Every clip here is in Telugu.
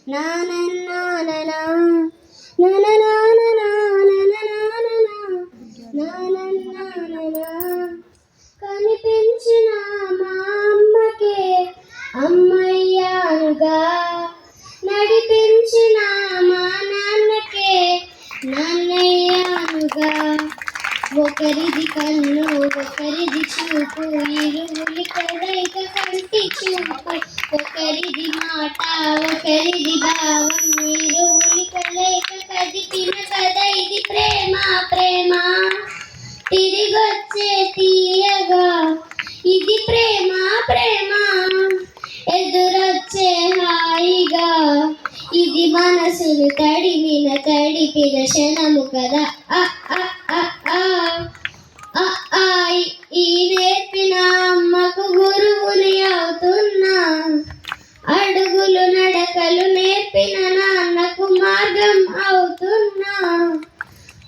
నా నా నా నా నా నా నా నా కనిపించిన మా అమ్మకే అమ్మయ్యానుగా, నడిపించిన మా నాన్నకే నాన్నయ్యానుగా. ఒకరిది కన్ను ఒకరిది చూపు, ఇరువురి కలయిక కంటి చూపు. ఒకరిది మాట ఒకరిది భావం, ఇరువురి కలయిక కదిపిన కథ ఇది ప్రేమ. ప్రేమ తిరిగొచ్చే తీయగా ఇది ప్రేమ. ప్రేమ ఎదురొచ్చే హాయిగా ఇది మనసును తడిపిన క్షణము కదా. ఈ నేర్పిన అమ్మకు గురువుని అవుతున్నా, అడుగులు నడకలు నేర్పిన నాన్నకు మార్గం అవుతున్నా.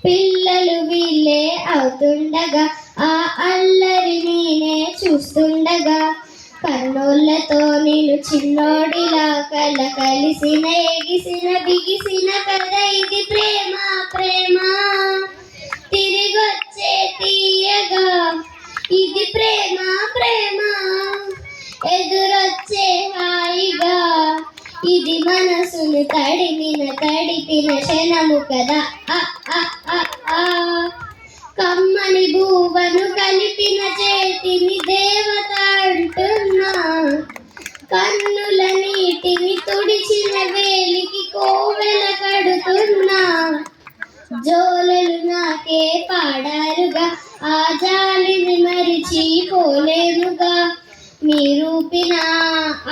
పిల్లలు వీళ్ళే అవుతుండగా ఆ అల్లరి నేనే చూస్తుండగా, కన్నోళ్ళతో నేను చిన్నోడిలా కలిసిన ఎగిసిన బిగిసిన కథ ఇది ప్రేమ. ప్రేమ తిరిగొచ్చే తీయగా ఇది ప్రేమ. ప్రేమ ఎదురొచ్చే హాయిగా ఇది మనసును తడిపిన క్షణము కదా. కమ్మని భూవను కలిపిన చేతిని దేవత అంటున్నా, కన్నుల నీటిని తుడిచిన వేలికి కోవెల కడుతున్నా. జోలలు నాకే పాడారుగా, ఆ జాలిని మరిచిపోలేనుగా. మీరూపిన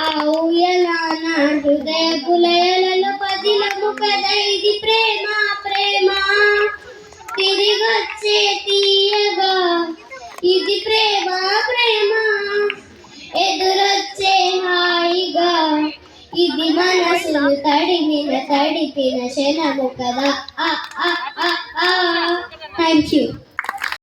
ఆ ఊయల నా హృదయపు లయలలో పదిలము కదా ఇది ప్రేమ. ప్రేమ తిరిగొచ్చే తీయగా ఇది ప్రేమ. ప్రేమ ఎదురొచ్చే హాయిగా ఇది మనసును తడిపిన క్షణము కదా. Thank you.